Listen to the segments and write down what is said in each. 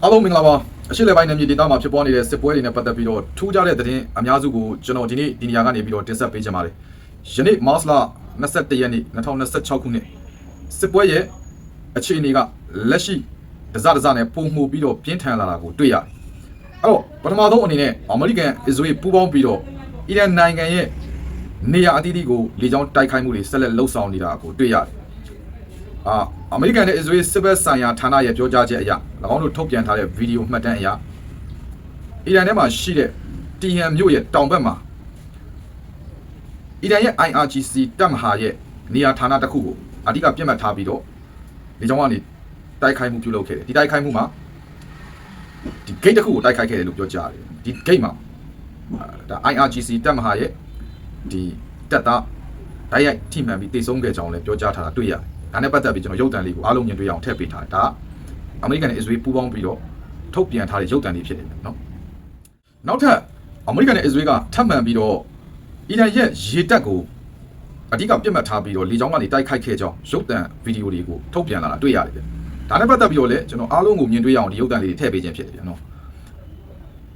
အားလုံးမင်္ဂလာပါအရှိလေပိုင်းနယ်မြေဒေသမှာဖြစ်ပေါ်နေတဲ့စစ်ပွဲတွေနဲ့ပတ်သက်ပြီးတော့ထူးခြားတဲ့သတင်းအများစုကိုကျွန်တော်ဒီနေ့ဒီနေရာကနေပြီးတော့တင်ဆက်ပေးချင်ပါတယ်ယနေ့မတ်လ21ရက်နေ့2026ခုနှစ်စစ်ပွဲရဲ့အခြေအနေကလက်ရှိတစနဲ့ပုံမှုပြီးတော့ပြင်းထန်လာတာကိုတွေ့ရတယ်အဲ့တော့ပထမဆုံးအနေနဲ့အမေရိကန်အစ္စရေးပူးပေါင်းပြီးတော့အီရန်နိုင်ငံရဲ့နေရာအသီးသီးကိုလေကြောင်းတိုက်ခိုက်မှုတွေဆက်လက်လှုပ်ဆောင်နေတာကိုတွေ့ရတယ်အမေရိကန်နဲ့အစ္စရေးစစ်ဘက်ဆိုင်ရာဌာနရဲ့ပြောကြားချက်အရ၎င်းတို့ထုတ်ပြန်ထားတဲ့ဗီဒီယိုမှတ်တမ်းအရအီရန်ထဲမှာရှိတဲ့တီဟန်မြို့ရဲ့တောင်ဘက်မှာအီရန်ရဲ့ IRGC တပ်မဟာရဲ့နေရာဌာနတစ်ခုကိုအဓိကပြစ်မှတ်ထားပြီးတော့ဒီကြောင့်ကနေတိုက်ခိုက်မှုပြုလုပ်ခဲ့တယ်ဒီတိုက်ခိုက်မှုမှာဒီ gate တစ်ခုကိုတိုက်ခိုက်ခဲ့တယ်လို့ပြောကြားတယ်ဒီ gate မှာဒါ IRGC တပ်မဟာရဲ့ဒီတပ်သားတိုက်ရိုက်ထိမှန်ပြီးတိတ်ဆုံးခဲ့ကြောင်းလည်းပြောကြားထားတာတွေ့ရတယ်ဒါနဲ့ပတ်သက်ပြီးကျွန်တော်ရုပ်သံလေးကိုအားလုံးမြင်တွေ့အောင်ထည့်ပေးထားတယ်ဒါကအမေရိကန်နဲ့အစ္စရေးပူးပေါင်းပြီးတော့ထုတ်ပြန်ထားတဲ့ရုပ်သံလေးဖြစ်နေတယ်နော်နောက်ထပ်အမေရိကန်နဲ့အစ္စရေးကထပ်မံပြီးတော့အီရန်ရဲ့ရေတပ်ကိုအဓိကပြစ်မှတ်ထားပြီးတော့လေကြောင်းကနေတိုက်ခိုက်ခဲ့ကြောင်းရုပ်သံဗီဒီယိုတွေကိုထုတ်ပြန်လာတာတွေ့ရတယ်ဒါနဲ့ပတ်သက်ပြီးတော့လည်းကျွန်တော်အားလုံးကိုမြင်တွေ့အောင်ဒီရုပ်သံလေးတွေထည့်ပေးခြင်းဖြစ်တယ်နော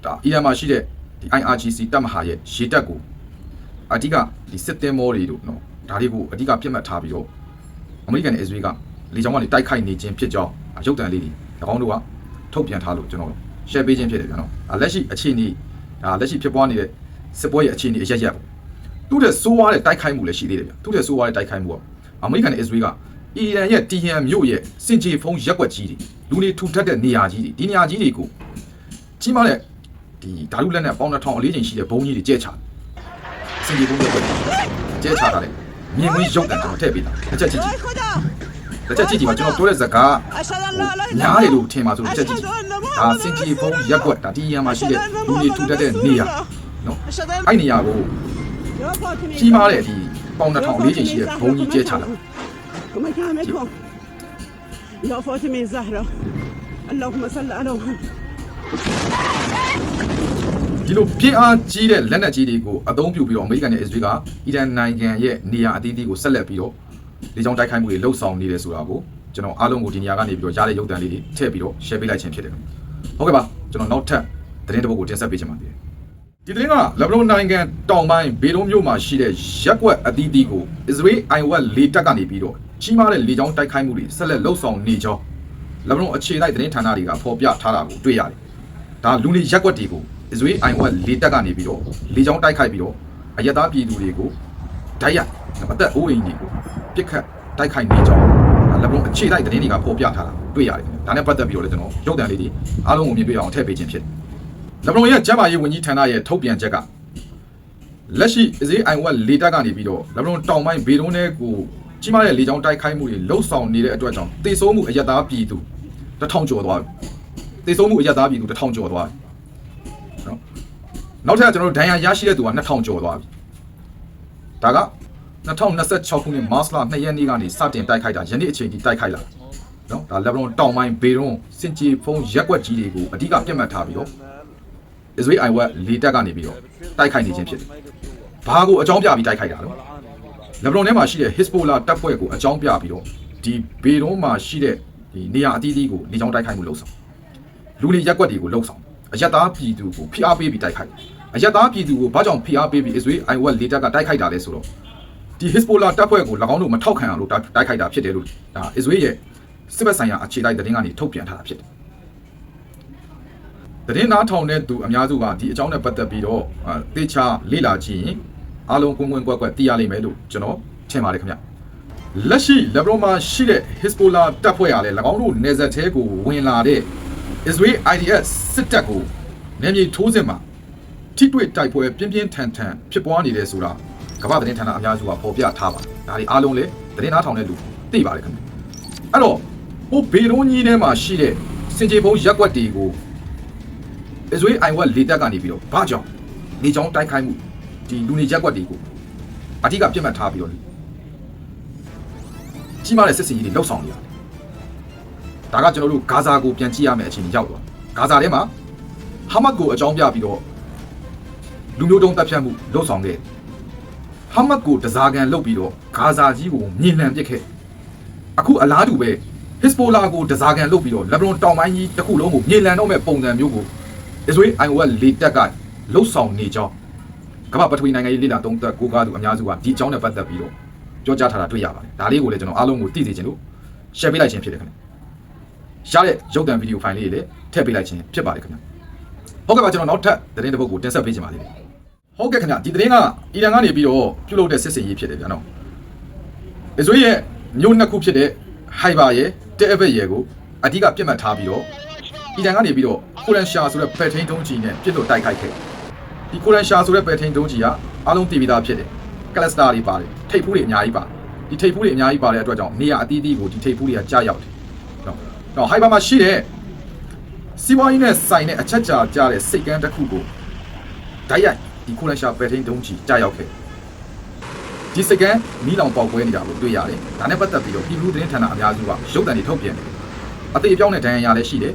်ဒါအီရန်မှာရှိတဲ့ဒီ IRGC တပ်မဟာရဲ့ရေတပ်ကိုအဓိကဒီစစ်သည်မောတွေတို့နော်ဒါတွေကိုအဓိကပြစ်မှတ်ထားပြီးတော့အမေရိကန်နဲ့အစ္စရေးကလေကြောင်းကနေတိုက်ခိုက်နေခြင်းဖြစ်ကြောင်းရုပ်သံလေးတွေ၎င်းတို့ကထုတ်ပြန်ထားလို့ကျွန်တော် share ပေးခြင်းဖြစ်တယ်ဗျာနော်လက်ရှိအခြေအနေဒါလက်ရှိဖြစ်ပွားနေတဲ့စစ်ပွဲရဲ့အခြေအနေအရက်ပေါ့သူ့တဲ့ဆိုးဝါးတဲ့တိုက်ခိုက်မှုလည်းရှိသေးတယ်ဗျာသူ့တဲ့ဆိုးဝါးတဲ့တိုက်ခိုက်မှုကအမေရိကန်နဲ့အစ္စရေးကအီရန်ရဲ့တီဟန်မြို့ရဲ့စင်ကြေဖုံးရက်ွက်ကြီးတွေလူတွေထူထပ်တဲ့နေရာကြီးတွေဒီနေရာကြီးတွေကိုကြီးမားတဲ့ဒီဓာတုလက်နက်ပေါင်း2000အလေးချိန်ရှိတဲ့ဘုံကြီးတွေကျဲချစင်ကြေဖုံးရက်ွက်ကျဲချတာလေမြင်ကွင်းရုပ်တံကျွန်တော်ထည့်ပေးတာတစ်ချက်ကြည့်ကြည့်ပါကျွန်တော်ပြောတဲ့ဇာတ်ကညားတယ်လို့ထင်ပါဆိုတစ်ချက်ကြည့်ဒါစင်ကြီးဖုံးရက်ွက်ဒါတီရန်မှာရှိတဲ့လူတွေထူတတ်တဲ့နေရာနော်အဲ့နေရာကိုကြီးမားတဲ့ဒီပေါင်2000လေးချိန်ရှိတဲ့ဘုံကြီးကျဲချတာيا فاطمة الزهرة اللهم صل على محمد ဒီလိုပြင်းအားကြီးတဲ့လက်နက်ကြီးတွေကိုအသုံးပြုပြီးတော့အမေရိကန်နဲ့အစ္စရေးကအီရန်နိုင်ငံရဲ့နေရာအသီးသီးကိုဆက်လက်ပြီးတော့လေကြောင်းတိုက်ခိုက်မှုတွေလှုပ်ဆောင်နေတယ်ဆိုတာကိုကျွန်တော်အားလုံးကိုဒီနေရာကနေပြီးတော့ရားတဲ့ရုပ်သံလေးတွေထည့်ပြီးတော့ share ပေးလိုက်ခြင်းဖြစ်တယ်။ဟုတ်ကဲ့ပါကျွန်တော်နောက်ထပ်သတင်းတစ်ပုဒ်ကိုတင်ဆက်ပေးချင်ပါတယ်။ဒီသတင်းကလက်ဘနွန်နိုင်ငံတောင်ပိုင်းဘေဒုံမြို့မှာရှိတဲ့ရက်ကွက်အသီးသီးကိုအစ္စရေးအိုင်ဝက်လေတပ်ကနေပြီးတော့ကြီးမားတဲ့လေကြောင်းတိုက်ခိုက်မှုတွေဆက်လက်လှုပ်ဆောင်နေကြောင်းလက်ဘနွန်အခြေတိုက်သတင်းဌာနတွေကဖော်ပြထားတာကိုတွေ့ရတယ်။ဒါလူနေရက်ကွက်တွေကိုအစ္စရေးအိုင်ဝက်လေတပ်ကနေပြီးတော့လေကြောင်းတိုက်ခိုက်ပြီးတော့အယက်သားပြည်သူတွေကိုဓာတ်ရိုက်အသက်အိုးအိမ်တွေကိုပြစ်ခတ်တိုက်ခိုက်နေကြောင်းလက်ဘနွန်အခြေတိုက်သတင်းတွေကဖော်ပြထားတာတွေ့ရတယ်ဒါနဲ့ပတ်သက်ပြီးတော့လည်းကျွန်တော်ရုပ်သံလေးတွေအားလုံးကိုမြင်တွေ့အောင်ထည့်ပေးခြင်းဖြစ်လက်ဘနွန်ရဲ့ကျန်းမာရေးဝန်ကြီးဌာနရဲ့ထုတ်ပြန်ချက်ကလက်ရှိအစ္စရေးအိုင်ဝက်လေတပ်ကနေပြီးတော့လက်ဘနွန်တောင်ပိုင်းဘေဒုံနယ်ကိုကြီးမားတဲ့လေကြောင်းတိုက်ခိုက်မှုတွေလှုပ်ဆောင်နေတဲ့အတွက်ကြောင့်တေဆုံးမှုအယက်သားပြည်သူ1000ကျော်သွားပြီတေဆုံးမှုအယက်သားပြည်သူ1000ကျော်သွားပြီနောက်ထပ်ကျွန်တော်တို့ဒဏ်ရာရရှိတဲ့သူက2000ကျော်သွားပြီဒါက2026ခုနှစ်မတ်လ2ရက်နေ့ကနေစတင်တိုက်ခိုက်တာယနေ့အချိန်ထိတိုက်ခိုက်လာနော်ဒါလက်ဘနွန်တောင်ပိုင်းဘေဒုံစင်ကြေဖုံးရက်ွက်ကြီးတွေကိုအဓိကပြတ်မှတ်ထားပြီးတော့အစ္စရေးအိုင်ဝက်လေတပ်ကနေပြီးတော့တိုက်ခိုက်နေခြင်းဖြစ်တယ်ဘာကိုအကြောင်းပြပြီးတိုက်ခိုက်တာလဲလက်ဘနွန်ထဲမှာရှိတဲ့ Hezbollah တပ်ဖွဲ့ကိုအကြောင်းပြပြီးတော့ဒီဘေဒုံမှာရှိတဲ့ဒီနေရာအသီးသီးကိုလေကြောင်းတိုက်ခိုက်မှုလုပ်ဆောင်လူတွေရက်ွက်တွေကိုလှုပ်ဆောင်အယက်သားပြည်သူကိုဖိအားပေးပြီးတိုက်ခိုက်အယက်သားပြည်သူကိုဘာကြောင့်ဖိအားပေးပြီးအစ္စရေးအိုင်ဝက်လေတပ်ကတိုက်ခိုက်တာလဲဆိုတော့ဒီ Hezbollah တပ်ဖွဲ့ကို၎င်းတို့မထောက်ခံအောင်လို့တိုက်ခိုက်တာဖြစ်တယ်လို့ဒါအစ္စရေးရဲ့စစ်ဘက်ဆိုင်ရာအခြေတိုက်သတင်းကနေထုတ်ပြန်ထားတာဖြစ်တယ်သတင်းနားထောင်တဲ့သူအများစုကဒီအကြောင်းနဲ့ပတ်သက်ပြီးတော့သေချာလေ့လာကြည့်ရင်အားလုံးကွင်းကွက်သိရလိမ့်မယ်လို့ကျွန်တော်ထင်ပါတယ်ခင်ဗျလက်ရှိလက်ဘနွန်မှာရှိတဲ့ Hezbollah တပ်ဖွဲ့ကလည်း၎င်းတို့နေဆက်သေးကိုဝင်လာတဲ့ Israel IDF စစ်တပ်ကိုနယ်မြေထိုးစစ်မှာထိတွေ့တိုက်ပွဲပြင်းပြင်းထန်ထန်ဖြစ်ပွားနေတယ်ဆိုတာကမ္ဘာသတင်းဌာနအများစုကဖော်ပြထားပါတယ်ဒါတွေအားလုံးလည်းသတင်းနားထောင်တဲ့လူသိပါတယ်ခင်ဗျအဲ့တော့ဟိုဘေဒုံကြီးထဲမှာရှိတဲ့စင်ကြေဖုံးရက်ွက်တွေကိုအစ္စရေးအိုင်ဝက်လေတပ်ကနေပြီးတော့ဘာကြောင့်လေကြောင်းတိုက်ခိုက်မှုဒီလူနေရက်ွက်တွေကိုအဓိကပြစ်မှတ်ထားပြီးတော့ကြီးမားတဲ့စစ်စင်ကြီးတွေလှုပ်ဆောင်နေတာဒါကကျွန်တော်တို့ဂါဇာကိုပြန်ကြည့်ရမယ့်အခြေအနေရောက်သွားဂါဇာထဲမှာဟာမတ်ကိုအကြောင်းပြပြီးတော့လူမျိုးတုံးတပ်ဖြတ်မှုလှုပ်ဆောင်ခဲ့ဟာမတ်ကိုတစားကန်လုပ်ပြီးတော့ဂါဇာကြီးကိုမြေလှန်ပစ်ခဲ့အခုအလားတူပဲ Hezbollah ကိုတစားကန်လုပ်ပြီးတော့လက်ဘနွန်တောင်ပိုင်းကြီးတစ်ခုလုံးကိုမြေလံတော့မဲ့ပုံစံမျိုးကိုအစ္စရေး IOS လေတက်ကလှုပ်ဆောင်နေကြောင်းကမ္ဘာပထဝီနိုင်ငံရေးလေ့လာသုံးသပ်ကိုကားသူအများစုကဒီအကြောင်းနဲ့ပတ်သက်ပြီးတော့ပြောကြားထားတာတွေ့ရပါတယ်ဒါလေးကိုလည်းကျွန်တော်အားလုံးကိုသိစေချင်လို့ share ပေးလိုက်ခြင်းဖြစ်တယ်ခင်ဗျရှားတဲ့ရုပ်သံဗီဒီယိုဖိုင်လေးတွေလည်းထည့်ပေးလိုက်ခြင်းဖြစ်ပါတယ်ခင်ဗျဟုတ်ကဲ့ပါကျွန်တော်နောက်ထပ်သတင်းတစ်ပုဒ်ကိုတင်ဆက်ပေးချင်ပါသေးတယ်ဟုတ်ကဲ့ခင်ဗျဒီသတင်းကအီရန်ကနေပြီးတော့ပြုလုပ်တဲ့စစ်စင်ရေးဖြစ်တယ်ဗျာနော်အစ္စရေးရဲ့မြို့နှစ်ခုဖြစ်တဲ့ဟိုင်ဘာရဲ့တဲအဘက်ရဲ့ကိုအဓိကပြစ်မှတ်ထားပြီးတော့အီရန်ကနေပြီးတော့ကိုရန်ရှာဆိုတဲ့ဖက်ထိန်တုံးကြီးနဲ့ပြစ်လို့တိုက်ခိုက်ခဲ့ဒီကိုရန်ရှာဆိုတဲ့ဖက်ထိန်တုံးကြီးကအားလုံးသိပြီးသားဖြစ်တယ်ကလစတာတွေပါတယ်ထိပ်ဖူးတွေအများကြီးပါဒီထိပ်ဖူးတွေအများကြီးပါတဲ့အတွက်ကြောင့်နေရာအသီးသီးကိုဒီထိပ်ဖူးတွေကကြားရောက်တယ်နော်တော့ဟိုင်ဘာမှာရှိတဲ့စီဝိုင်းနဲ့ဆိုင်တဲ့အချက်ကြာကြတဲ့စိတ်ကန်းတစ်ခုကိုဓာတ်ရိုက်ဒီကိုရန်ရှာဖက်ထိန်တုံးကြီးကြားရောက်ခဲ့ဒီစိတ်ကန်းမီးလောင်ပေါက်ကွဲနေတာကိုတွေ့ရတယ်ဒါနဲ့ပတ်သက်ပြီးတော့ပြည်သူသတင်းဌာနအများစုကရုပ်သံတွေထုတ်ပြန်တယ်အသေးအပြောင်းနဲ့ဒဏ်ရာရလည်းရှိတယ်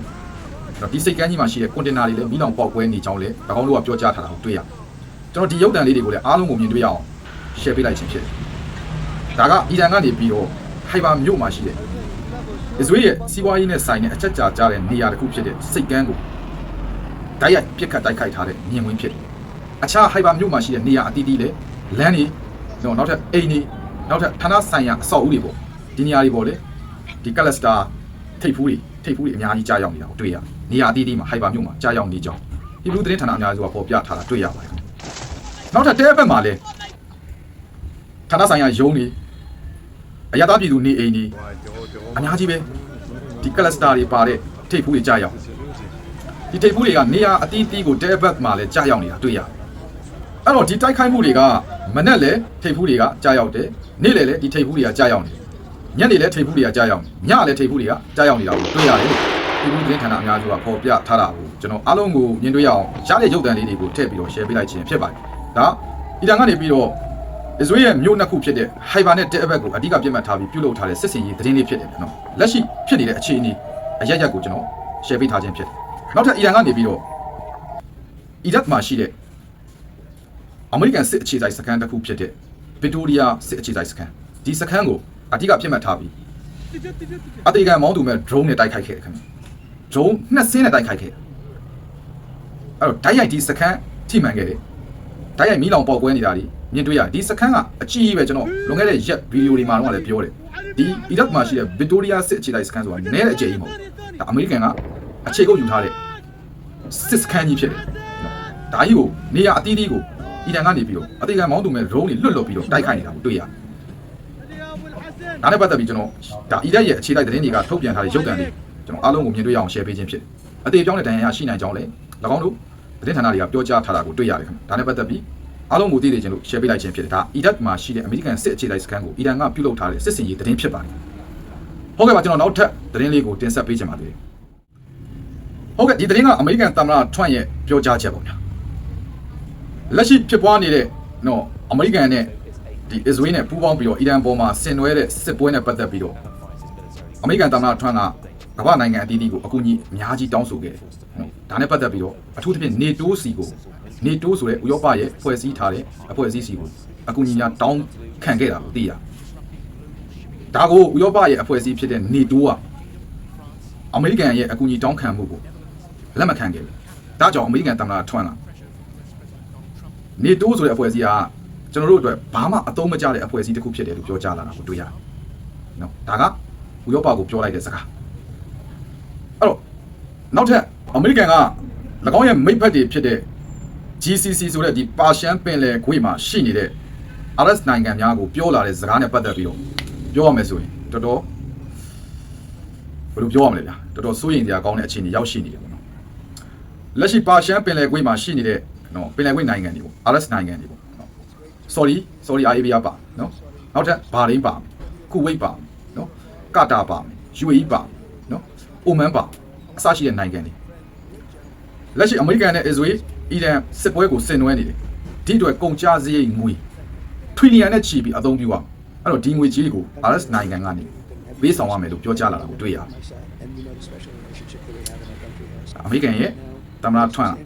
ဒီစိတ်ကန်းကြီးမှာရှိတဲ့ကွန်တိန်နာတွေလည်းမီးလောင်ပေါက်ကွဲနေကြောင်းလည်း၎င်းတို့ကပြောကြားထားတာကိုတွေ့ရတယ်ကျွန်တော်ဒီရုပ်သံလေးတွေကိုလည်းအားလုံးကိုမြင်တွေ့ရအောင် share ပေးလိုက်ခြင်းဖြစ်တယ်ဒါကအီရန်ကနေပြီးတော့ဟိုင်ဘာမြို့မှာရှိတဲ့အစ္စရေးရဲ့စီးပွားရေးနဲ့ဆိုင်တဲ့အချက်ကြာကြတဲ့နေရာတစ်ခုဖြစ်တဲ့စိတ်ကန်းကိုဓာတ်ရိုက်ပြစ်ခတ်တိုက်ခိုက်ထားတဲ့မြင်ကွင်းဖြစ်တယ်အခြားဟိုင်ဘာမြို့မှာရှိတဲ့နေရာအသီးသီးလည်းလမ်းတွေနောက်ထပ်အိမ်တွေနောက်ထပ်ဌာနဆိုင်ရာအဆောက်အဦတွေပေါ့ဒီနေရာတွေပေါ့လေဒီကလစတာထိပ်ဖူးတွေအများကြီးကြားရောက်နေတာကိုတွေ့ရနေရာအသီးသီးမှာဟိုင်ဘာမြို့မှာကြားရောက်နေကြောင်းဒီလူသတင်းဌာနအများစုကပေါ်ပြထားတာတွေ့ရပါတယ်နောက်ထပ်တဲဘက်မှာလည်းဌာနဆိုင်ရာရုံးတွေအရသာပြည်သူနေအိမ်တွေအများကြီးပဲဒီကလစတာတွေပါတဲ့ထိပ်ဖူးတွေကြားရောက်ဒီထိပ်ဖူးတွေကနေရာအသီးသီးကိုတဲဘက်မှာလည်းကြားရောက်နေတာတွေ့ရအဲ့တော့ဒီတိုက်ခိုက်မှုတွေကမနဲ့လေထိပ်ဖူးတွေကကြားရောက်တယ်နေ့လေလေဒီထိပ်ဖူးတွေကကြားရောက်နေညနေလေထိပ်ဖူးတွေကကြားရောက်နေညလေထိပ်ဖူးတွေကကြားရောက်နေတာကိုတွေ့ရတယ်လို့ဒီလူသတင်းဌာနအများစုကပေါ်ပြထားတာကိုကျွန်တော်အားလုံးကိုမြင်တွေ့ရအောင်ရှားတဲ့ရုပ်သံလေးတွေကိုထည့်ပြီးတော့ share ပေးလိုက်ခြင်းဖြစ်ပါတယ်ဒါအီရန်ကနေပြီးတော့အစ္စရေးရဲ့မြို့နှစ်ခုဖြစ်တဲ့ဟိုင်ဘာနဲ့တဲအဘက်ကိုအဓိကပြစ်မှတ်ထားပြီးပြုလုပ်ထားတဲ့စစ်စင်ရေးသတင်းလေးဖြစ်တယ်နော်လက်ရှိဖြစ်နေတဲ့အခြေအနေအရရက်ကိုကျွန်တော် share ပေးထားခြင်းဖြစ်တယ်နောက်ထပ်အီရန်ကနေပြီးတော့အီရတ်မှာရှိတဲ့အမေရိကန်စစ်အခြေစိုက်စခန်းတစ်ခုဖြစ်တဲ့ဗစ်တိုးရီးယားစစ်အခြေစိုက်စခန်းဒီစခန်းကိုအဓိကပြစ်မှတ်ထားပြီးအတေကန်မောင်းသူမဲ့ drone နဲ့တိုက်ခိုက်ခဲ့တယ်ခင်ဗျ drone နှစ်စင်းနဲ့တိုက်ခိုက်ခဲ့အဲ့တော့ဓာတ်ရိုက်ဒီစခန်းထိမှန်ခဲ့တယ်ဓာတ်ရိုက်မီးလောင်ပေါက်ကွဲနေတာဒီမြင်တွေ့ရဒီစခန်းကအကြီးကြီးပဲကျွန်တော်လွန်ခဲ့တဲ့ရက်ဗီဒီယိုတွေမှာတော့လည်းပြောတယ်ဒီအီရတ်မှာရှိတဲ့ဗစ်တိုးရီးယားစစ်အခြေစိုက်စခန်းဆိုတာနည်းတဲ့အကျယ်ကြီးမဟုတ်ဒါအမေရိကန်ကအခြေကုပ်ယူထားတဲ့စစ်စခန်းကြီးဖြစ်တယ်ဒါကြီးကိုနေရာအသီးသီးကိုအီရန်ကနေပြီးတော့အသေးကမောင်းသူမဲ့ drone တွေလွတ်လွတ်ပြီးတော့တိုက်ခိုက်နေတာကိုတွေ့ရတယ်။ဒါနဲ့ပတ်သက်ပြီးကျွန်တော်ဒါအီရတ်ရဲ့အခြေတိုက်သတင်းတွေကထုတ်ပြန်ထားတဲ့ရုပ်သံတွေကျွန်တော်အားလုံးကိုမြင်တွေ့ရအောင် share ပေးခြင်းဖြစ်တယ်။အသေးပြောင်းတဲ့ဒဏ်ရာရရှိနိုင်ကြောင်းလည်း၎င်းတို့သတင်းဌာနတွေကပြောကြားထားတာကိုတွေ့ရတယ်ခင်ဗျ။ဒါနဲ့ပတ်သက်ပြီးအားလုံးကိုသိသိချင်းလို့ share ပေးလိုက်ခြင်းဖြစ်တယ်။ဒါအီရတ်မှာရှိတဲ့အမေရိကန်စစ်အခြေတိုက်စခန်းကိုအီရန်ကပြုလုပ်ထားတဲ့စစ်စင်ရေးသတင်းဖြစ်ပါတယ်။ဟုတ်ကဲ့ပါကျွန်တော်နောက်ထပ်သတင်းလေးကိုတင်ဆက်ပေးချင်ပါတယ်။ဟုတ်ကဲ့ဒီသတင်းကအမေရိကန်သမ္မတထရန့်ရဲ့ပြောကြားချက်ပေါ့ဗျာ။လက်ရှိဖြစ်ပွားနေတဲ့နော်အမေရိကန်နဲ့ဒီအစ္စရေးနဲ့ပူးပေါင်းပြီးတော့အီရန်ပေါ်မှာဆင်နွှဲတဲ့စစ်ပွဲနဲ့ပတ်သက်ပြီးတော့အမေရိကန်သမ္မတထရန့်ကကမ္ဘာနိုင်ငံအသီးသီးကိုအကူအညီအများကြီးတောင်းဆိုခဲ့တယ်။ဒါနဲ့ပတ်သက်ပြီးတော့အထူးသဖြင့် NATO စီကို NATO ဆိုတဲ့ဥရောပရဲ့ဖွဲ့စည်းထားတဲ့အဖွဲ့အစည်းစီကိုအကူအညီများတောင်းခံခဲ့တာကိုသိရ။ဒါကိုဥရောပရဲ့အဖွဲ့အစည်းဖြစ်တဲ့ NATO ကအမေရိကန်ရဲ့အကူအညီတောင်းခံမှုကိုလက်မခံခဲ့ဘူး။ဒါကြောင့်အမေရိကန်သမ္မတထရန့်ကNATO ဆိုတဲ့အဖွဲ့အစည်းကကျွန်တော်တို့အတွက်ဘာမှအသုံးမကျတဲ့အဖွဲ့အစည်းတစ်ခုဖြစ်တယ်လို့ပြောကြားလာတာကိုတွေ့ရတယ်။နော်ဒါကဥရောပကိုပြောလိုက်တဲ့စကား။အဲ့တော့နောက်ထပ်အမေရိကန်က၎င်းရဲ့မိတ်ဖက်တွေဖြစ်တဲ့ GCC ဆိုတဲ့ဒီပါရှန်ပင်လယ်ခွေမှာရှိနေတဲ့ RS နိုင်ငံများကိုပြောလာတဲ့စကားနဲ့ပတ်သက်ပြီးတော့ပြောရမယ်ဆိုရင်တော်တော်ဘယ်လိုပြောရမလဲဗျာတော်တော်စိုးရိမ်စရာကောင်းတဲ့အခြေအနေရောက်ရှိနေတယ်ပေါ့နော်။လက်ရှိပါရှန်ပင်လယ်ခွေမှာရှိနေတဲ့နော်ပင်လယ်ခွေနိုင်ငံတွေပေါ့ RS နိုင်ငံတွေပေါ့နော် sorry Arabia ပါနော်နောက်ထပ်ဘာရင်းပါကူဝိတ်ပါနော်ကာတာပါ UAE ပါနော်အိုမန်ပါအစရှိတဲ့နိုင်ငံတွေလက်ရှိအမေရိကန်နဲ့အစ္စရေးအီရန်စစ်ပွဲကိုဆင်နွှဲနေတယ်ဒီအတွက်ကုန်ကျစရိတ်ငွေထရီလီယံနဲ့ချီပြီးအသုံးပြုရအဲ့တော့ဒီငွေကြီးကို RS နိုင်ငံကနေပေးဆောင်ရမယ်လို့ပြောကြားလာတာကိုတွေ့ရတယ်အမေရိကန်ရဲ့သမ္မတထရန့်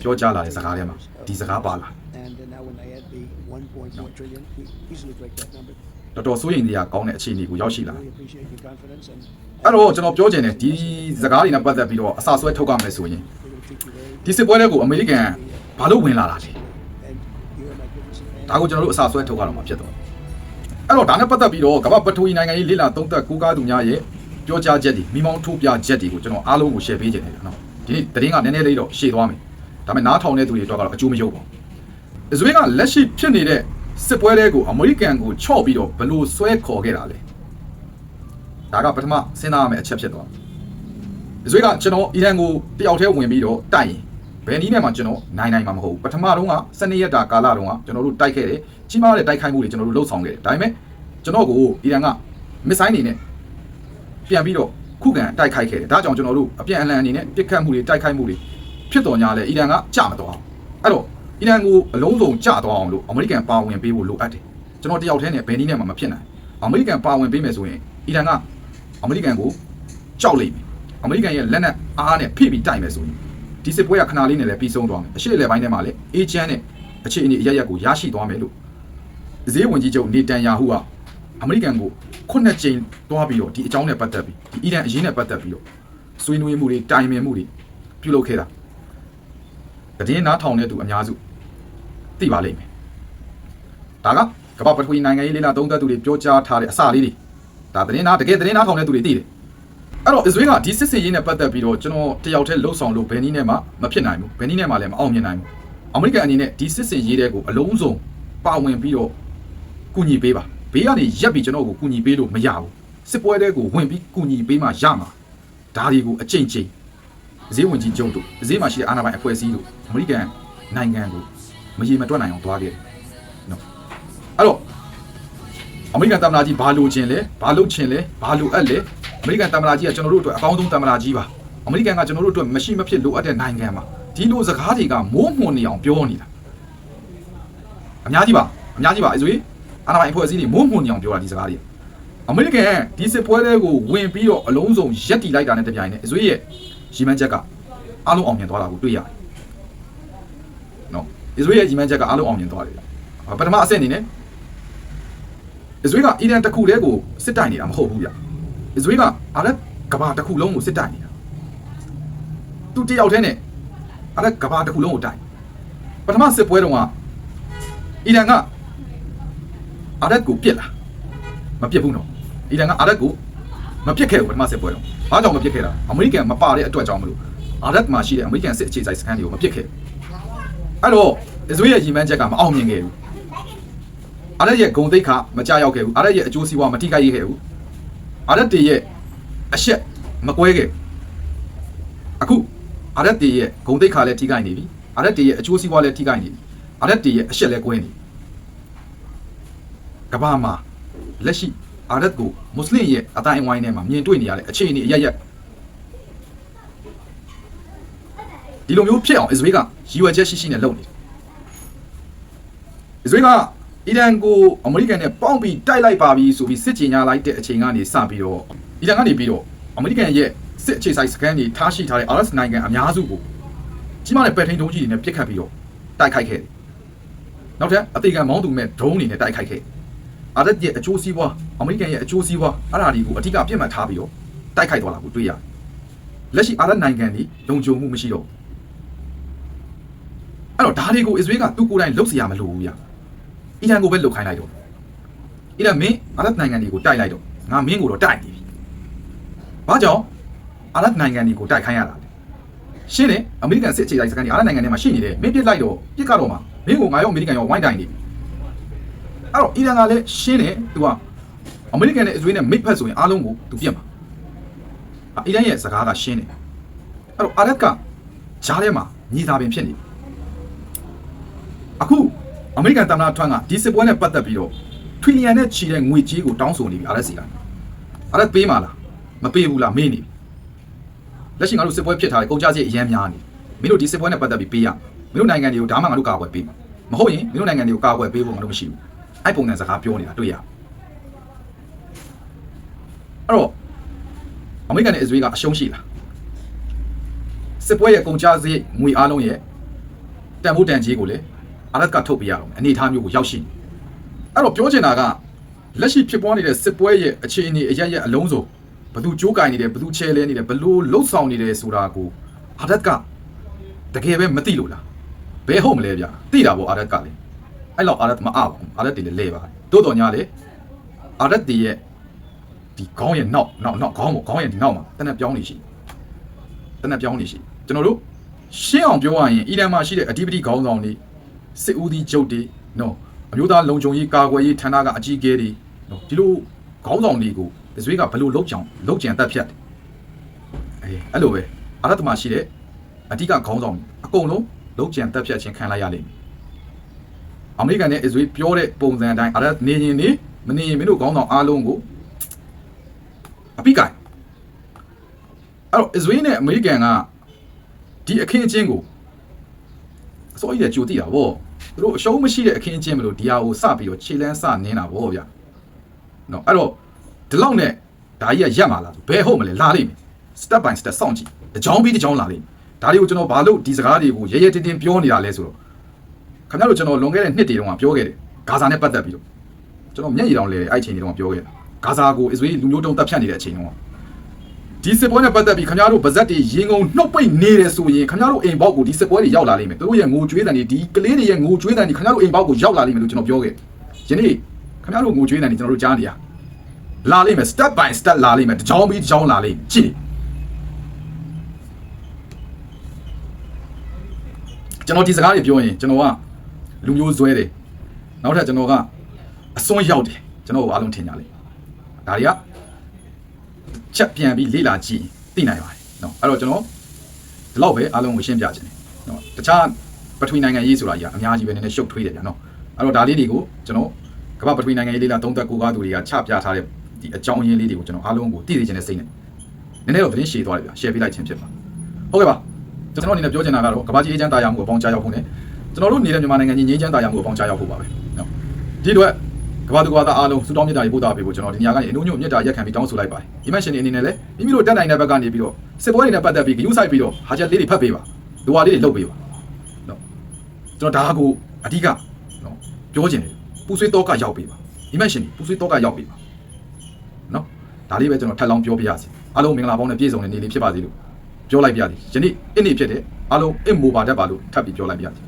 ပြောကြားလာတဲ့စကားထဲမှာဒီစကားပါလာ တော်တော်စိုးရိမ်စရာကောင်းတဲ့အခြေအနေကိုရောက်ရှိလာအဲ့တော့ကျွန်တော်ပြောချင်တယ်ဒီစကားတွေနဲ့ပတ်သက်ပြီးတော့အစဆွဲထုတ်ရမယ်ဆိုရင်ဒီစစ်ပွဲတွေကိုအမေရိကန်ဘာလို့ဝင်လာတာလဲဒါကိုကျွန်တော်တို့အစဆွဲထုတ်ရတော့မှာဖြစ်တော့အဲ့တော့ဒါနဲ့ပတ်သက်ပြီးတော့ကမ္ဘာပထဝီနိုင်ငံရေးလေ့လာသုံးသပ်ကူးကားသူများရဲ့ပြောကြားချက်တွေမိမောင်းထိုးပြချက်တွေကိုကျွန်တော်အားလုံးကို share ပေးခြင်းတယ်နော်ဒီနေ့သတင်းကနည်းနည်းလေးတော့ရှေ့သွားမယ်ဒါပေမဲ့နားထောင်တဲ့သူတွေတော့ကတော့အကျိုးမရုပ်ပါဘူးအစ္စရေးကလက်ရှိဖြစ်နေတဲ့စစ်ပွဲတွေကိုအမေရိကန်ကိုချော့ပြီးတော့ဘယ်လိုဆွဲခေါ်ခဲ့တာလဲဒါကပထမစဉ်းစားရမယ့်အချက်ဖြစ်သွားအစ္စရေးကကျွန်တော်အီရန်ကိုတယောက်တည်းဝင်ပြီးတော့တိုက်ရင်ဘယ်နည်းနဲ့မှကျွန်တော်နိုင်မှာမဟုတ်ဘူးပထမတုန်းက12ရက်တာကာလတုန်းကကျွန်တော်တို့တိုက်ခဲ့တယ်ကြီးမားတဲ့တိုက်ခိုက်မှုတွေကျွန်တော်တို့လှုပ်ဆောင်ခဲ့တယ်ဒါပေမဲ့ကျွန်တော်ကိုအီရန်ကမစ်ဆိုင်းနေနဲ့ပြန်ပြီးတော့ခုခံတိုက်ခိုက်ခဲ့တယ်ဒါကြောင့်ကျွန်တော်တို့အပြန်အလှန်အနေနဲ့ပြစ်ခတ်မှုတွေတိုက်ခိုက်မှုတွေဖြစ်တော်ညာလဲအီရန်ကကြမသွားအဲ့တော့အီရန်ကိုအလုံးစုံကြသွားအောင်လို့အမေရိကန်ပါဝင်ပေးဖို့လိုအပ်တယ်ကျွန်တော်တယောက်တည်းနဲ့ဘယ်နည်းနဲ့မှမဖြစ်နိုင်အမေရိကန်ပါဝင်ပေးမယ်ဆိုရင်အီရန်ကအမေရိကန်ကိုကြောက်လိမ့်မယ်အမေရိကန်ရဲ့လက်နက်အားနဲ့ဖိပြီးတိုက်မယ်ဆိုရင်ဒီစစ်ပွဲကခဏလေးနဲ့လည်းပြီးဆုံးသွားမယ်အရှေ့အလယ်ပိုင်းထဲမှာလည်းအေဂျင့်နဲ့အခြေအနေအရရက်ကိုရရှိသွားမယ်လို့ဈေးဝင်ကြီးချုပ်နေတန်ယာဟုကအမေရိကန်ကို9ကြိမ်တွားပြီးတော့ဒီအကြောင်းနဲ့ပတ်သက်ပြီးဒီအီရန်အရေးနဲ့ပတ်သက်ပြီးတော့ဆွေးနွေးမှုတွေတိုင်ပင်မှုတွေပြုလုပ်ခဲ့တာတည်င်းနားထောင်တဲ့သူအများစုသိပါလိမ့်မယ်ဒါကကမ္ဘာပထဝီနိုင်ငံရေးလေးလာသုံးသပ်သူတွေပြောကြားထားတဲ့အစလေးတွေဒါတည်င်းနားတကယ်တည်င်းနားထောင်တဲ့သူတွေသိတယ်အဲ့တော့အစ္စရေးကဒီစစ်စင်ရေးနဲ့ပတ်သက်ပြီးတော့ကျွန်တော်တယောက်တည်းလှုပ်ဆောင်လို့ဘယ်နည်းနဲ့မှမဖြစ်နိုင်ဘူးဘယ်နည်းနဲ့မှလည်းမအောင်မြင်နိုင်ဘူးအမေရိကန်အနေနဲ့ဒီစစ်စင်ရေးတွေကိုအလုံးစုံပါဝင်ပြီးတော့ကူညီပေးပါဘေးကနေရက်ပြီးကျွန်တော်ကိုကူညီပေးလို့မရဘူးစစ်ပွဲတွေကိုဝင်ပြီးကူညီပေးမှရမှာဒါတွေကိုအကျင့်ချင်းဈေးဝင်ကြီးကျုံတို့ဈေးမှာရှိတဲ့အာဏာပိုင်အဖွဲ့အစည်းတို့အမေရိကန်နိုင်ငံကိုမရေမတွက်နိုင်အောင်သွားခဲ့တယ်နော်အဲ့တော့အမေရိကန်သမ္မတကြီးဘာလိုချင်လဲဘာလုပ်ချင်လဲဘာလိုအပ်လဲအမေရိကန်သမ္မတကြီးကကျွန်တော်တို့အတွက်အကောင်းဆုံးသမ္မတကြီးပါအမေရိကန်ကကျွန်တော်တို့အတွက်မရှိမဖြစ်လိုအပ်တဲ့နိုင်ငံပါဒီလိုစကားတွေကမိုးမွန်နေအောင်ပြောနေတာအများကြီးပါအစ္စရေးအာဏာပိုင်အဖွဲ့အစည်းတွေမိုးမွန်နေအောင်ပြောတာဒီစကားတွေအမေရိကန်ဒီစစ်ပွဲတွေကိုဝင်ပြီးတော့အလုံးစုံရက်တီလိုက်တာနဲ့တပြိုင်နက်အစ္စရေးရဲ့ရီမန်းချက်ကအားလုံးအောင်မြင်သွားတာကိုတွေ့ရတယ်နော်အစ္စရေးရဲ့ရီမန်းချက်ကအားလုံးအောင်မြင်သွားတယ်ပထမအဆင့်အနေနဲ့အစ္စရေးကအီရန်တစ်ခုတည်းကိုစစ်တိုက်နေတာမဟုတ်ဘူးဗျအစ္စရေးကအာရဗ်ကမ္ဘာတစ်ခုလုံးကိုစစ်တိုက်နေတာသူတယောက်တည်းနဲ့အာရဗ်ကမ္ဘာတစ်ခုလုံးကိုတိုက်ပထမစစ်ပွဲတုန်းကအီရန်ကအာရဗ်ကိုပြစ်လာမပြစ်ဘူးနော်အီရန်ကအာရဗ်ကိုမပြစ်ခဲ့ဘူးပထမစစ်ပွဲတုန်းဘာကြောင့်မပြစ်ခဲ့တာအမေရိကန်မပါတဲ့အတွက်ကြောင့်မလို့အာရဗ်မှာရှိတဲ့အမေရိကန်စစ်အခြေစိုက်စခန်းတွေကိုမပြစ်ခဲ့အဲ့တော့အစ္စရေးရဲ့ရီမန်းချက်ကမအောင်မြင်ခဲ့ဘူးအာရဗ်ရဲ့ဂုဏ်သိက္ခာမကြောက်ခဲ့ဘူးအာရဗ်ရဲ့အကျိုးစီးပွားမထိခိုက်ခဲ့ဘူးအာရဗ်တွေရဲ့အရှက်မကွဲခဲ့အခုအာရဗ်တွေရဲ့ဂုဏ်သိက္ခာလည်းထိခိုက်နေပြီအာရဗ်တွေရဲ့အကျိုးစီးပွားလည်းထိခိုက်နေပြီအာရဗ်တွေရဲ့အရှက်လည်းကွဲနေကမ္ဘာမှာလက်ရှိအာရဗ်ကိုမွတ်စလင်ရဲ့အတိုင်းအဝိုင်းထဲမှာမြင်တွေ့နေရတဲ့အခြေအနေအရရက်ဒီလိုမျိုးဖြစ်အောင်အစ္စရေးကရည်ရွယ်ချက်ရှိနဲ့လုပ်နေတယ်အစ္စရေးကအီရန်ကိုအမေရိကန်နဲ့ပေါင်းပြီးတိုက်လိုက်ပါပြီဆိုပြီးစစ်ကြေညာလိုက်တဲ့အချိန်ကနေစပြီးတော့အီရန်ကနေပြီးတော့အမေရိကန်ရဲ့စစ်အခြေစိုက်စခန်းတွေထားရှိထားတဲ့ RS နိုင်ငံအများစုကိုကြီးမားတဲ့ပဲ့ထိန်ဒုံးကြီးတွေနဲ့ပစ်ခတ်ပြီးတော့တိုက်ခိုက်ခဲ့တယ်။နောက်ထပ်အသေးခံမောင်းသူမဲ့ဒရုန်းတွေနဲ့တိုက်ခိုက်ခဲ့တယ်။RSရဲ့အကျိုးစီးပွားအမေရိကန်ရဲ့အကျိုးစီးပွားအဲ့ဒါတွေကိုအထူးအပြစ်မှတ်ထားပြီးတော့တိုက်ခိုက်သွားတာကိုတွေ့ရတယ်။လက်ရှိ RS နိုင်ငံတွေလုံခြုံမှုမရှိတော့အဲ့တော့ဒါတွေကိုအစ္စရေးကသူ့ကိုယ်တိုင်လှုပ်เสียရမလို့ဘူးဗျ။အီရန်ကိုပဲလှုပ်ခိုင်းလိုက်တော့အီရန်မင်းအာရဗ်နိုင်ငံတွေကိုတိုက်လိုက်တော့ငါမင်းကိုတော့တိုက်နေပြီ။ဘာကြောင့်အာရဗ်နိုင်ငံတွေကိုတိုက်ခိုင်းရတာလဲ။ရှင်းတယ်အမေရိကန်စစ်အခြေစိုက်စခန်းတွေအာရဗ်နိုင်ငံထဲမှာရှိနေတယ်မင်းပြစ်လိုက်တော့ပြစ်ကတော့မှမင်းကိုငါရောအမေရိကန်ရောဝိုင်းတိုင်နေပြီ။အဲ့တော့အီရန်ကလည်းရှင်းတယ်သူကအမေရိကန်နဲ့အစ္စရေးနဲ့မိတ်ဖက်ဆိုရင်အားလုံးကိုသူပြတ်မှာ။အီရန်ရဲ့စကားကရှင်းတယ်။အဲ့တော့အာရဗ်ကဂျားထဲမှာညီသာပင်ဖြစ်နေအခုအမေရိကန်သမ္မတထွန်းကဒီစစ်ပွဲနဲ့ပတ်သက်ပြီးတော့ထရီလီယံနဲ့ချီတဲ့ငွေကြေးကိုတောင်းဆိုနေပြီအာရဗ်စီကအာရဗ်ပေးမှာလားမပေးဘူးလားမေးနေပြီလက်ရှိငါတို့စစ်ပွဲဖြစ်ထားတဲ့ကုန်ကျစရိတ်အများများနေမင်းတို့ဒီစစ်ပွဲနဲ့ပတ်သက်ပြီးပေးရမင်းတို့နိုင်ငံတွေကိုဒါမှငါတို့ကာကွယ်ပေးမှာမဟုတ်ရင်မင်းတို့နိုင်ငံတွေကိုကာကွယ်ပေးဖို့ငါတို့မရှိဘူးအဲ့ပုံစံစကားပြောနေတာတွေ့ရအဲ့တော့အမေရိကန်နဲ့အစ္စရေးကအရှုံးရှိလားစစ်ပွဲရဲ့ကုန်ကျစရိတ်ငွေအားလုံးရဲ့တန်ဖိုးတန်ကြီးကိုလည်းအာရဗ်ကထုတ်ပေးရအောင်အနေအထားမျိုးကိုရောက်ရှိအဲ့တော့ပြောချင်တာက လက်ရှိဖြစ်ပွားနေတဲ့စစ်ပွဲရဲ့အခြေအနေအရရအလုံးစုံဘသူကြိုးကင်နေတယ်ဘသူချဲလဲနေတယ်ဘလို့လှုပ်ဆောင်နေတယ်ဆိုတာကိုအာဒတ်ကတကယ်ပဲမသိလို့လားဘယ်ဟုတ်မလဲဗျာသိတာပေါ့အာဒတ်ကလေအဲ့လောက်အာဒတ်မအားပါဘူးအာဒတ်တွေလည်းလဲပါတယ်တိုးတော်ညာလေအာဒတ်တွေရဲ့ဒီခေါင်းရဲ့နောက်ခေါင်းပေါ့ခေါင်းရဲ့ဒီနောက်မှာတနက်ပြောင်းနေရှိကျွန်တော်တို့ရှင်းအောင်ပြောရရင်အီရန်မှာရှိတဲ့အဓိပတိခေါင်းဆောင်တွေစစ်ဦးစီးချုပ်တွေနော်အမျိုးသားလုံခြုံရေးကာကွယ်ရေးဌာနကအကြီးအကဲတွေနော်ဒီလိုခေါင်းဆောင်တွေကိုအစ္စရေးကဘယ်လိုလုပ်ကြံတတ်ဖြတ်တယ်အဲ့လိုပဲအာရတ်မှာရှိတဲ့အဓိကခေါင်းဆောင်အကုန်လုံးလုပ်ကြံတတ်ဖြတ်ခြင်းခံလိုက်ရလိမ့်မယ်အမေရိကန်နဲ့အစ္စရေးပြောတဲ့ပုံစံအတိုင်းအာရတ်နေရင်မနေရင်မင်းတို့ခေါင်းဆောင်အားလုံးကိုအပိကိုင်အဲ့တော့အစ္စရေးနဲ့အမေရိကန်ကဒီအခင်းအကျင်းကိုအစိုးရကြိုသိတာဗောသူတို့အရှုံးမရှိတဲ့အခင်းအကျင်းမလို့ဒီဟာကိုစပြီးတော့ခြေလန်းစနင်းတာဗောဗျာနော်အဲ့တော့ဒီလောက်နဲ့ဒါကြီးကရက်မှာလားဘယ်ဟုတ်မလဲလာလိမ့်မယ် step by step စောင့်ကြည့်တကြောင်ပြီးတကြောင်လာလိမ့်မယ်ဒါတွေကိုကျွန်တော်ဘာလို့ဒီစကားတွေကိုရဲရဲတင်းတင်းပြောနေတာလဲဆိုတော့ခင်ဗျားတို့ကျွန်တော်လွန်ခဲ့တဲ့နှစ်တည်းတုန်းကပြောခဲ့တယ်ဂါဇာနဲ့ပတ်သက်ပြီးတော့ကျွန်တော်မျက်ရည်တောင်လဲအဲ့ချိန်တွေတုန်းကပြောခဲ့တာဂါဇာကိုအစ္စရေးလူမျိုးတုံးတပ်ဖြတ်နေတဲ့အချိန်တုန်းကဒီစစ်ပွဲနဲ့ပတ်သက်ပြီးခင်ဗျားတို့ဗဇက်တွေရင်ကုန်နှုတ်ပိတ်နေတယ်ဆိုရင်ခင်ဗျားတို့အိမ်ဘောက်ကိုဒီစစ်ပွဲတွေရောက်လာလိမ့်မယ်သူတို့ရဲ့ငိုကြွေးတန်တွေဒီကလေးတွေရဲ့ငိုကြွေးတန်တွေခင်ဗျားတို့အိမ်ဘောက်ကိုရောက်လာလိမ့်မယ်လို့ကျွန်တော်ပြောခဲ့ယနေ့ခင်ဗျားတို့ငိုကြွေးတန်တွေကျွန်တော်တို့ကြားနေရလာလိမ့်မယ် step by step လာလိမ့်မယ်တကြောင်ပြီးတကြောင်လာလိမ့်မယ်ကြည့်ကျွန်တော်ဒီစကားတွေပြောရင်ကျွန်တော်ကလူမျိုးဇွဲတယ်နောက်ထပ်ကျွန်တော်ကအစွန်းရောက်တယ်ကျွန်တော်အားလုံးထင်ကြလိမ့်ဒါတွေကချက်ပြန်ပြီးလေ့လာကြည့်သိနိုင်ပါတယ်နော်အဲ့တော့ကျွန်တော်ဒီလောက်ပဲအားလုံးကိုရှင်းပြခြင်းနော်တခြားပထဝီနိုင်ငံရေးဆိုတာကြီးအများကြီးပဲနည်းနည်းရှုပ်ထွေးတယ်ဗျာနော်အဲ့တော့ဒါလေးတွေကိုကျွန်တော်ကမ္ဘာပထဝီနိုင်ငံရေးလေ့လာသုံးသပ်ကိုကားသူတွေကချပြထားတဲ့ဒီအကြောင်းရင်းလေးတွေကိုကျွန်တော်အားလုံးကိုသိသိချင်းနဲ့စိတ်နဲ့နည်းနည်းတော့သတင်းရှည်သွားတယ်ဗျာ share ပေးလိုက်ခြင်းဖြစ်ပါဟုတ်ကဲ့ပါကျွန်တော်အနေနဲ့ပြောချင်တာကတော့ကမ္ဘာကြီးအေးချမ်းတာယာမှုကိုပေါင်းချရောက်ဖို့နဲ့ကျွန်တော်တို့နေတဲ့မြန်မာနိုင်ငံကြီးငြိမ်းချမ်းတာယာမှုကိုပေါင်းချရောက်ဖို့ပါပဲနော်ဒီအတွက်ကမ္ဘာသူကသားအားလုံးစူတောင်းမြတ်တာတွေပို့တာပေးဖို့ကျွန်တော်ဒီနေရာကနေအနှုံညွတ်မြတ်တာရက်ခံပြီးတောင်းဆိုလိုက်ပါတယ်ဒီမရှင်တွေအနေနဲ့လည်းမိမိတို့တက်နိုင်တဲ့ဘက်ကနေပြီးတော့စစ်ပွဲတွေနဲ့ပတ်သက်ပြီးဂရုစိုက်ပြီးတော့ဟာချက်လေးတွေဖတ်ပေးပါလိုဟာလေးတွေလုပ်ပေးပါနော်ကျွန်တော်ဒါကိုအဓိကနော်ပြောချင်တယ်ပူဆွေးတော့ကရောက်ပေးပါဒီမရှင်တွေပူဆွေးတော့ကရောက်ပေးပါနော်ဒါလေးပဲကျွန်တော်ထပ်လောင်းပြောပြရစီအားလုံးမင်္ဂလာပေါင်းနဲ့ပြည့်စုံတဲ့နေ့လေးဖြစ်ပါစေလို့ပြောလိုက်ပြရစီယနေ့အစ်နေ့ဖြစ်တဲ့အားလုံးအစ်မိုပါတတ်ပါလို့ထပ်ပြီးပြောလိုက်ပြရစီ